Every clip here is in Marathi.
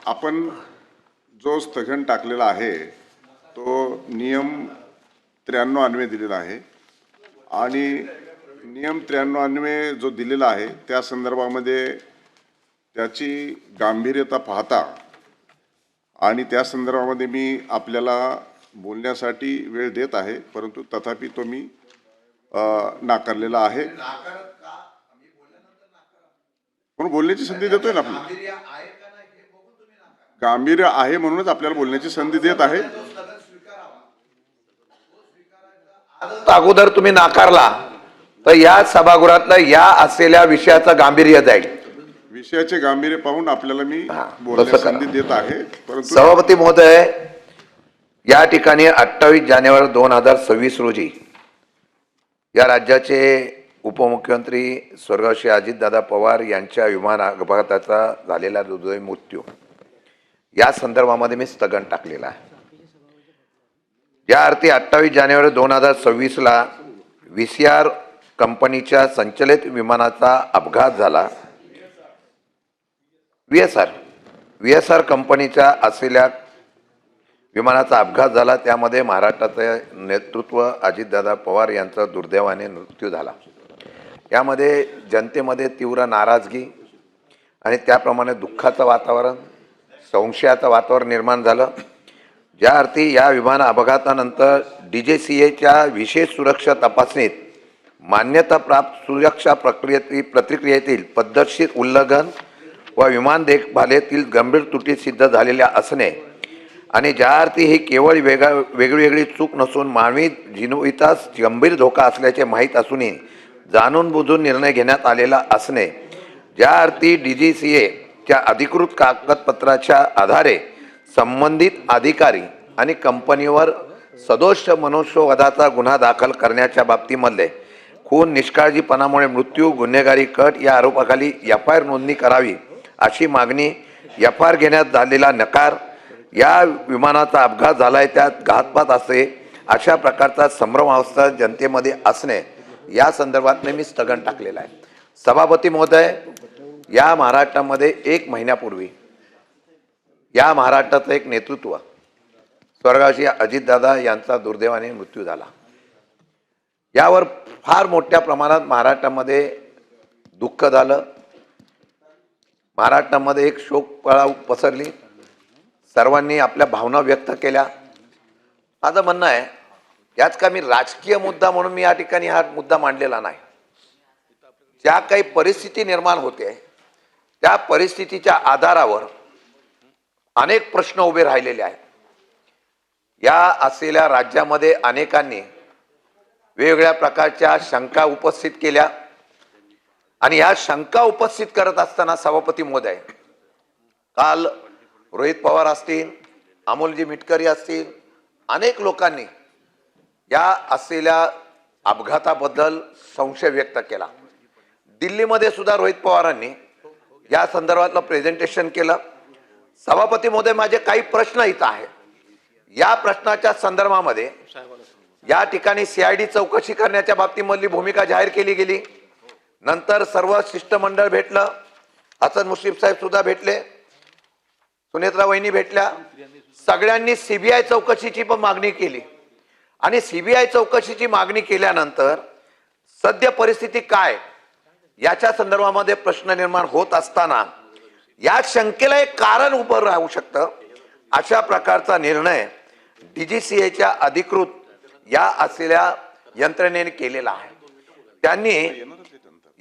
आपण जो स्थगन टाकलेला आहे तो नियम 93 अन्वये दिलेला आहे आणि नियम 93 अन्वये जो दिलेला आहे त्या संदर्भामध्ये त्याची गांभीर्यता पाहता आणि त्या संदर्भामध्ये मी आपल्याला बोलण्यासाठी वेळ देत आहे, परंतु तथापि तो मी नाकारलेला आहे. म्हणून बोलण्याची संधी देतोय ना आपल्याला. गांभीर्य आहे म्हणूनच आपल्याला बोलण्याची संधी देत आहे. अगोदर तुम्ही नाकारला तर या सभागृहातला या असलेल्या विषयाचं गांभीर्य जाईल. विषयाचे गांभीर्य पाहून आपल्याला मी बोलण्याची संधी देत आहे. परंतु सभापती महोदय, या ठिकाणी 28 जानेवारी 2026 रोजी या राज्याचे उपमुख्यमंत्री स्वर्गीय श्री अजितदादा पवार यांच्या विमान अपघाताचा झालेला दुर्दैवी मृत्यू या संदर्भामध्ये मी स्थगन टाकलेला आहे. या अर्थी 28 जानेवारी 2026 ला VCR कंपनीच्या संचलित विमानाचा अपघात झाला. VSR कंपनीच्या असलेल्या विमानाचा अपघात झाला. त्यामध्ये महाराष्ट्राचे नेतृत्व अजितदादा पवार यांचा दुर्दैवाने मृत्यू झाला. यामध्ये जनतेमध्ये तीव्र नाराजगी आणि त्याप्रमाणे दुःखाचं वातावरण, संशयाचं वातावरण निर्माण झालं. ज्या अर्थी या विमान अपघातानंतर DGCAच्या विशेष सुरक्षा तपासणीत मान्यताप्राप्त सुरक्षा प्रतिक्रियेतील पद्धतशीर उल्लंघन व विमान देखभालीतील गंभीर त्रुटी सिद्ध झालेल्या असणे आणि ज्या अर्थी ही केवळ वेगळी चूक नसून मानवी जीवितास गंभीर धोका असल्याचे माहीत असूनही जाणून बुजून निर्णय घेण्यात आलेला असणे, ज्या अर्थी DGCAच्या अधिकृत कागदपत्राच्या आधारे संबंधित अधिकारी आणि कंपनीवर सदोष मनुष्यवधाचा गुन्हा दाखल करण्याच्या बाबतीमध्ये खून, निष्काळजीपणामुळे मृत्यू, गुन्हेगारी कट या आरोपाखाली FIR नोंदणी करावी अशी मागणी, FIR घेण्यात झालेला नकार, या विमानाचा अपघात झालाय त्यात घातपात असे अशा प्रकारचा संभ्रमावस्था जनतेमध्ये असणे या संदर्भात मी स्थगन टाकलेला आहे. सभापती महोदय, या महाराष्ट्रामध्ये 1 महिन्यापूर्वी या महाराष्ट्राचं एक नेतृत्व स्वर्गीय अजितदादा यांचा दुर्दैवाने मृत्यू झाला. यावर फार मोठ्या प्रमाणात महाराष्ट्रामध्ये दुःख झालं. महाराष्ट्रामध्ये एक शोककळा पसरली. सर्वांनी आपल्या भावना व्यक्त केल्या. माझं म्हणणं आहे, याच का मी राजकीय मुद्दा म्हणून मी या ठिकाणी हा मुद्दा मांडलेला नाही. ज्या काही परिस्थिती निर्माण होते त्या परिस्थितीच्या आधारावर अनेक प्रश्न उभे राहिलेले आहेत. या असलेल्या राज्यामध्ये अनेकांनी वेगवेगळ्या प्रकारच्या शंका उपस्थित केल्या आणि या शंका उपस्थित करत असताना सभापती महोदय, काल रोहित पवार असतील, अमोलजी मिटकरी असतील, अनेक लोकांनी या असलेल्या अपघाताबद्दल संशय व्यक्त केला. दिल्लीमध्ये सुद्धा रोहित पवारांनी या संदर्भातलं प्रेझेंटेशन केलं. सभापती महोदय, माझे काही प्रश्न इथं आहेत. या प्रश्नाच्या संदर्भामध्ये या ठिकाणी CID चौकशी करण्याच्या बाबतीमधली भूमिका जाहीर केली गेली. नंतर सर्व शिष्टमंडळ भेटलं. हसन मुश्रीफ साहेब सुद्धा भेटले, सुनेत्रा वहिनी भेटल्या. सगळ्यांनी CBI चौकशीची पण मागणी केली आणि CBI चौकशीची मागणी केल्यानंतर सद्य परिस्थिती काय याच्या संदर्भामध्ये प्रश्न निर्माण होत असताना या शंकेला एक कारण उभं राहू शकतं अशा प्रकारचा निर्णय DGCAच्या अधिकृत या असलेल्या यंत्रणेने केलेला आहे. त्यांनी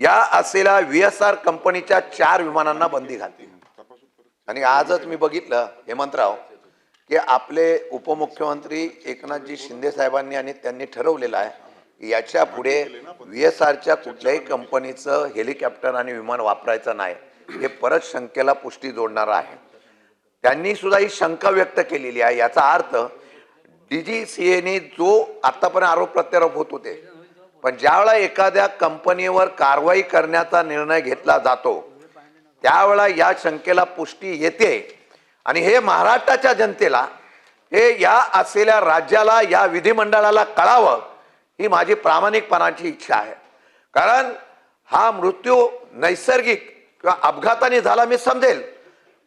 या असलेल्या VSR कंपनीच्या 4 विमानांना बंदी घातली. आणि आजच मी बघितलं हेमंतराव की आपले उपमुख्यमंत्री एकनाथजी शिंदे साहेबांनी आणि त्यांनी ठरवलेलं आहे की याच्या पुढे VSRच्या कुठल्याही कंपनीचं हेलिकॉप्टर आणि विमान वापरायचं नाही. हे परत शंकेला पुष्टी जोडणार आहे. त्यांनी सुद्धा ही शंका व्यक्त केलेली आहे. याचा अर्थ DGCAने जो आतापर्यंत आरोप प्रत्यारोप होत होते, पण ज्यावेळा एखाद्या कंपनीवर कारवाई करण्याचा निर्णय घेतला जातो त्यावेळा या शंकेला पुष्टी येते आणि हे महाराष्ट्राच्या जनतेला, हे या असलेल्या राज्याला, या विधिमंडळाला कळावं ही माझी प्रामाणिकपणाची इच्छा आहे. कारण हा मृत्यू नैसर्गिक किंवा अपघाताने झाला मी समजेल,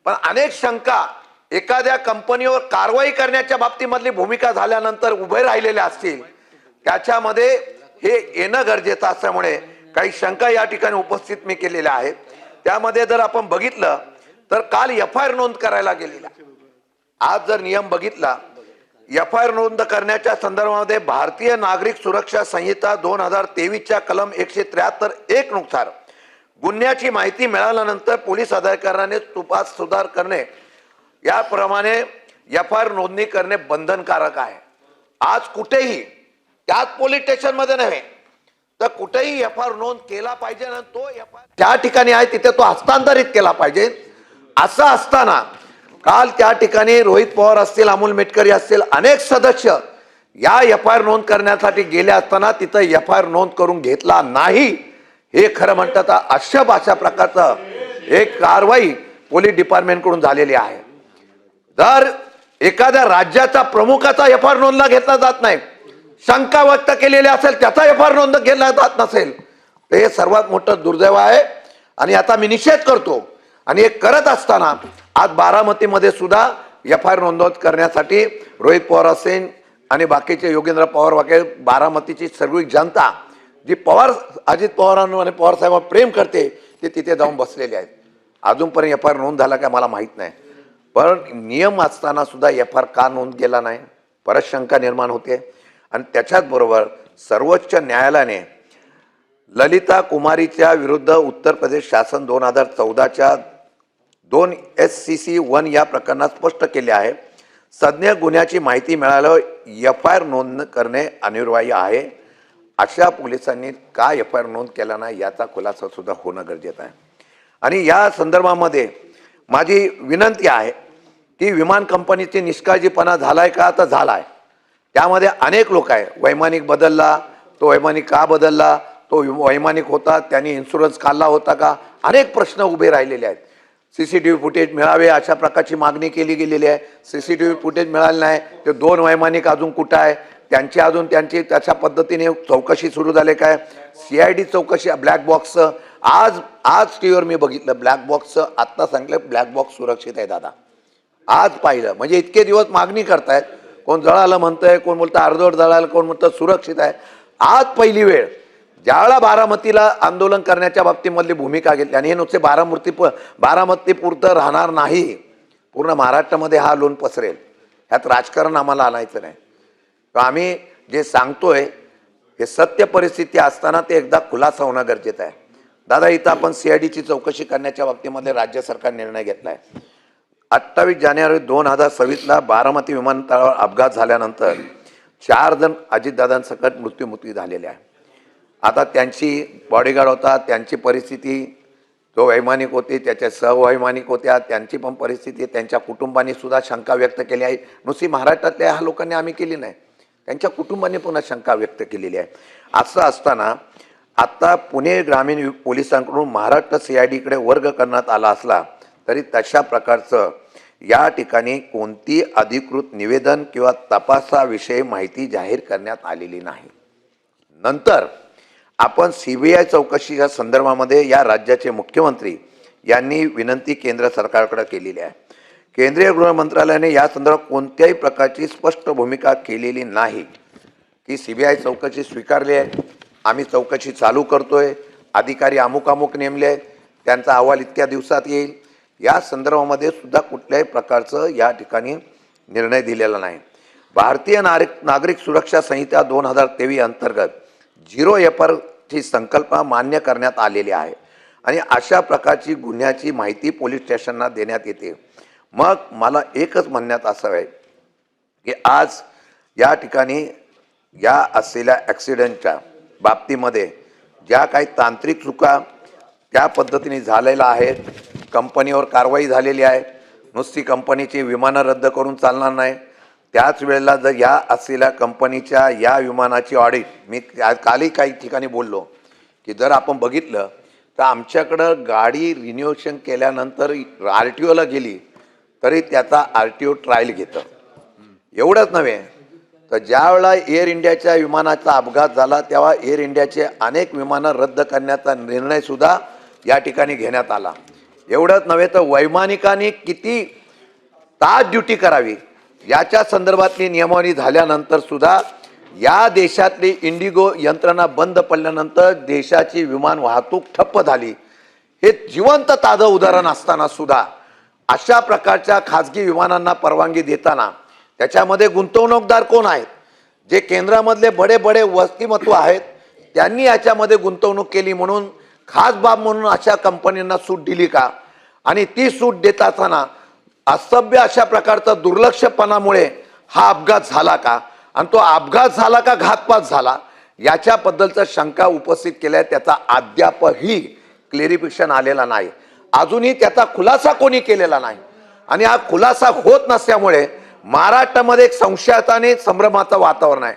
पण अनेक शंका एखाद्या कंपनीवर कारवाई करण्याच्या बाबतीमधली भूमिका झाल्यानंतर उभे राहिलेल्या असतील, त्याच्यामध्ये हे येणं गरजेचं असल्यामुळे काही शंका या ठिकाणी उपस्थित मी केलेल्या आहेत. त्यामध्ये जर आपण बघितलं तर काल FIR नोंद करायला गेलेला, आज जर नियम बघितला FIR नोंद करण्याच्या संदर्भामध्ये भारतीय नागरिक सुरक्षा संहिता 2023च्या कलम 173(1) नुसार गुन्ह्याची माहिती मिळाल्यानंतर पोलीस अधिकाऱ्याने तपास सुधार करणे याप्रमाणे FIR नोंदणी करणे बंधनकारक आहे. आज कुठेही, त्यात पोलीस स्टेशन मध्ये नव्हे तर कुठेही FIR नोंद केला पाहिजे आणि तो FIR त्या ठिकाणी आहे तिथे तो हस्तांतरित केला पाहिजे. असं असताना काल त्या ठिकाणी रोहित पवार असतील, अमोल मेटकरी असतील, अनेक सदस्य या FIR नोंद करण्यासाठी गेले असताना तिथं FIR नोंद करून घेतला नाही. हे खरं म्हणतात अशा प्रकारचं एक कारवाई पोलीस डिपार्टमेंट कडून झालेली आहे. जर एखाद्या राज्याचा प्रमुखाचा FIR नोंदला घेतला जात नाही, शंका व्यक्त केलेली असेल, त्याचा FIR नोंद केला जात नसेल, तर हे सर्वात मोठं दुर्दैव आहे. आणि आता मी निषेध करतो. आणि हे करत असताना आज बारामतीमध्ये सुद्धा FIR नोंद करण्यासाठी रोहित पवार असेल आणि बाकीचे योगेंद्र पवार वगैरे बारामतीची सर्व जनता जी अजित पवारांवर आणि पवार साहेबांवर प्रेम करते ते तिथे जाऊन बसलेले आहेत. अजूनपर्यंत FIR नोंद झाला काय मला माहित नाही, पण नियम असताना सुद्धा FIR का नोंद केला नाही, परत शंका निर्माण होते. आणि त्याच्याच बरोबर सर्वोच्च न्यायालयाने ललिता कुमारीच्या विरुद्ध उत्तर प्रदेश शासन 2014च्या 2 SCC 1 या प्रकरणात स्पष्ट केले आहे, सज्ञ गुन्ह्याची माहिती मिळाल्यावर FIR नोंद करणे अनिवार्य आहे. अशा पोलिसांनी का FIR नोंद केला नाही याचा खुलासा सुद्धा होणं गरजेचं आहे. आणि या संदर्भामध्ये माझी विनंती आहे की विमान कंपनीची निष्काळजीपणा झालाय का, तर झालाय. त्यामध्ये अनेक लोक आहे, वैमानिक बदलला, तो वैमानिक का बदलला, तो वैमानिक होता त्यांनी इन्शुरन्स काढला होता का, अनेक प्रश्न उभे राहिलेले आहेत. CCTV फुटेज मिळावे अशा प्रकारची मागणी केली गेलेली आहे. CCTV फुटेज मिळालं नाही. ते 2 वैमानिक अजून कुठं आहे, त्यांची त्याच्या पद्धतीने चौकशी सुरू झाली काय, CID चौकशी, ब्लॅक बॉक्सचं आज टीव्हीवर मी बघितलं, ब्लॅक बॉक्सचं आत्ता सांगितलं ब्लॅक बॉक्स सुरक्षित आहे दादा. आज पाहिलं म्हणजे इतके दिवस मागणी करतायत, कोण जळालं म्हणतंय, कोण बोलतं अर्धवट जळालं, कोण म्हणतं सुरक्षित आहे. आज पहिली वेळ ज्यावेळेला बारामतीला आंदोलन करण्याच्या बाबतीमधली भूमिका घेतली आणि हे नुसते बारामती पुरतं राहणार नाही, पूर्ण महाराष्ट्रामध्ये हा लोन पसरेल. ह्यात राजकारण आम्हाला आणायचं नाही. आम्ही जे सांगतोय हे सत्य परिस्थिती असताना ते एकदा खुलासा होणं गरजेचं आहे. दादा इथं आपण CIDची चौकशी करण्याच्या बाबतीमध्ये राज्य सरकार निर्णय घेतलाय. 28 जानेवारी 2026ला बारामती विमानतळावर अपघात झाल्यानंतर 4 जण अजितदादांसकट मृत्यू झालेले आहे. आता त्यांची बॉडीगार्ड होता, त्यांची परिस्थिती, जो वैमानिक होते त्याच्या सहवैमानिक होत्या, त्यांची पण परिस्थिती, त्यांच्या कुटुंबांनी सुद्धा शंका व्यक्त केली आहे. नुसती महाराष्ट्रातल्या ह्या लोकांनी आम्ही केली नाही, त्यांच्या कुटुंबांनी पुन्हा शंका व्यक्त केलेली आहे. असं असताना आता पुणे ग्रामीण पोलिसांकडून महाराष्ट्र CIDकडे वर्ग करण्यात आला असला तरी तशा प्रकारचं या ठिकाणी कोणती अधिकृत निवेदन किंवा तपासाविषयी माहिती जाहीर करण्यात आलेली नाही. नंतर आपण CBI चौकशीच्या संदर्भामध्ये या राज्याचे मुख्यमंत्री यांनी विनंती केंद्र सरकारकडे केलेली आहे. केंद्रीय गृह मंत्रालयाने या संदर्भात कोणत्याही प्रकारची स्पष्ट भूमिका केलेली नाही की CBI चौकशी स्वीकारली आहे, आम्ही चौकशी चालू करतोय, अधिकारी अमुक नेमले, त्यांचा अहवाल इतक्या दिवसात येईल. या संदर्भामध्ये सुद्धा कुठल्याही प्रकारचं या ठिकाणी निर्णय दिलेला नाही. भारतीय नागरिक सुरक्षा संहिता 2023 अंतर्गत 0 FIR ची संकल्पना मान्य करण्यात आलेली आहे आणि अशा प्रकारची गुन्ह्याची माहिती पोलीस स्टेशनला देण्यात येते. मग मला एकच म्हणण्यात असं आहे की आज या ठिकाणी या असलेल्या ॲक्सिडेंटच्या बाबतीमध्ये ज्या काही तांत्रिक चुका त्या पद्धतीने झालेल्या आहेत, कंपनीवर कारवाई झालेली आहे. नुसती कंपनीची विमानं रद्द करून चालणार नाही. त्याच वेळेला जर या असलेल्या कंपनीच्या या विमानाची ऑडिट, मी कालही काही ठिकाणी बोललो की जर आपण बघितलं तर आमच्याकडं गाडी रिन्युएशन केल्यानंतर RTOला गेली तरी त्याचा RTO ट्रायल घेतं. एवढंच नव्हे तर ज्या वेळेला एअर इंडियाच्या विमानाचा अपघात झाला तेव्हा एअर इंडियाचे अनेक विमानं रद्द करण्याचा निर्णयसुद्धा या ठिकाणी घेण्यात आला. एवढंच नव्हे तर वैमानिकांनी किती तास ड्युटी करावी याच्या संदर्भातली नियमावली झाल्यानंतर सुद्धा या देशातली इंडिगो यंत्रणा बंद पडल्यानंतर देशाची विमान वाहतूक ठप्प झाली. हे जिवंत ताजं उदाहरण असताना सुद्धा अशा प्रकारच्या खाजगी विमानांना परवानगी देताना त्याच्यामध्ये गुंतवणूकदार कोण आहेत, जे केंद्रामधले बडे बडे व्यक्तिमत्व आहेत त्यांनी याच्यामध्ये गुंतवणूक केली म्हणून खास बाब म्हणून अशा कंपन्यांना सूट दिली का? आणि ती सूट देत असताना असभ्य अशा प्रकारचा दुर्लक्षपणामुळे हा अपघात झाला का? आणि तो अपघात झाला का घातपात झाला याच्याबद्दलचा शंका उपस्थित केल्या. त्याचा अद्यापही क्लेरिफिकेशन आलेला नाही. अजूनही त्याचा खुलासा कोणी केलेला नाही. आणि हा खुलासा होत नसल्यामुळे महाराष्ट्रामध्ये एक संशयाचा आणि संभ्रमाचं वातावरण आहे.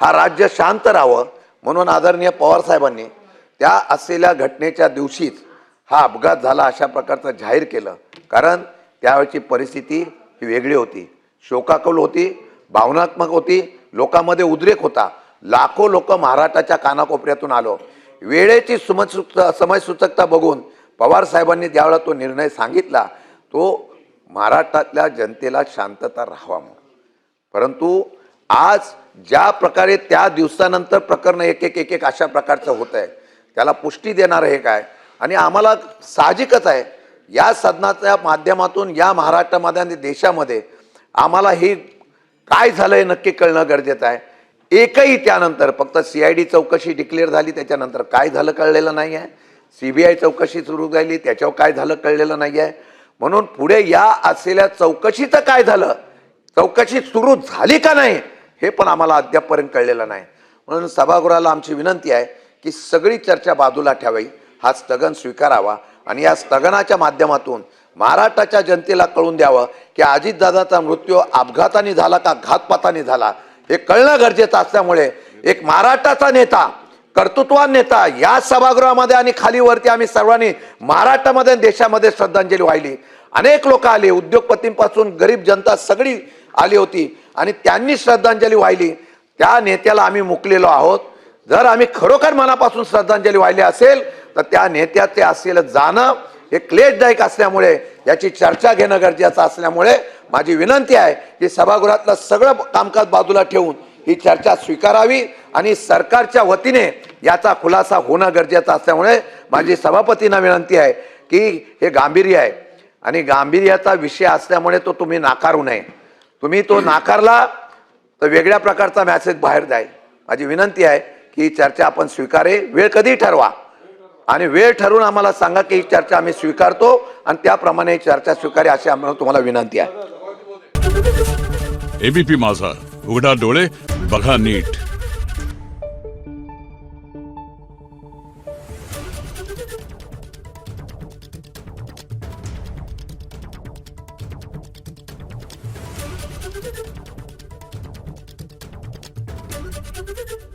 हा राज्य शांत राहावं म्हणून आदरणीय पवार साहेबांनी त्या असलेल्या घटनेच्या दिवशीच हा अपघात झाला अशा प्रकारचं जाहीर केलं. कारण त्यावेळची परिस्थिती ही वेगळी होती, शोकाकुल होती, भावनात्मक होती, लोकांमध्ये उद्रेक होता. लाखो लोक महाराष्ट्राच्या कानाकोपऱ्यातून आलो. वेळेची समयसूचकता बघून पवार साहेबांनी ज्यावेळेला तो निर्णय सांगितला तो महाराष्ट्रातल्या जनतेला शांतता राहावा म्हणून. परंतु आज ज्या प्रकारे त्या दिवसानंतर प्रकरण एक एक अशा प्रकारचं होत आहे त्याला पुष्टी देणारं हे काय? आणि आम्हाला साहजिकच आहे या सदनाच्या माध्यमातून या महाराष्ट्रामध्ये आणि देशामध्ये आम्हाला हे काय झालंय नक्की कळणं गरजेचं आहे. एकही त्यानंतर फक्त CID चौकशी डिक्लेअर झाली त्याच्यानंतर काय झालं कळलेलं नाही आहे. CBI चौकशी सुरू झाली त्याच्यावर काय झालं कळलेलं नाही आहे. म्हणून पुढे या असलेल्या चौकशीचं काय झालं, चौकशी सुरू झाली का नाही हे पण आम्हाला अद्यापपर्यंत कळलेलं नाही. म्हणून सभागृहाला आमची विनंती आहे की सगळी चर्चा बाजूला ठेवावी, हा स्थगन स्वीकारावा आणि या स्थगनाच्या माध्यमातून महाराष्ट्राच्या जनतेला कळून द्यावं की अजितदादाचा मृत्यू अपघाताने झाला का घातपाताने झाला हे कळणं गरजेचं असल्यामुळे एक महाराष्ट्राचा नेता, कर्तृत्वान नेता या सभागृहामध्ये आणि खालीवरती आम्ही सर्वांनी महाराष्ट्रामध्ये देशामध्ये श्रद्धांजली वाहिली. अनेक लोक आले, उद्योगपतींपासून गरीब जनता सगळी आली होती आणि त्यांनी श्रद्धांजली वाहिली. त्या नेत्याला आम्ही मुकलेलो आहोत. जर आम्ही खरोखर मनापासून श्रद्धांजली वाहिली असेल तर त्या नेत्याचे असलेलं जाणं हे क्लेशदायक असल्यामुळे याची चर्चा घेणं गरजेचं असल्यामुळे माझी विनंती आहे की सभागृहातलं सगळं कामकाज बाजूला ठेवून ही चर्चा स्वीकारावी आणि सरकारच्या वतीने याचा खुलासा होणं गरजेचं असल्यामुळे माझी सभापतींना विनंती आहे की हे गांभीर्य आहे आणि गांभीर्याचा विषय असल्यामुळे तो तुम्ही नाकारू नये. तुम्ही तो नाकारला तर वेगळ्या प्रकारचा मेसेज बाहेर जाईल. माझी विनंती आहे की ही चर्चा आपण स्वीकारे. वेळ कधी ठरवा आणि वेळ ठरवून आम्हाला सांगा की ही चर्चा आम्ही स्वीकारतो आणि त्याप्रमाणे ही चर्चा स्वीकारे अशी आम्हाला तुम्हाला विनंती आहे. ABP माझा, उघडा डोळे बघा नीट. Thank you.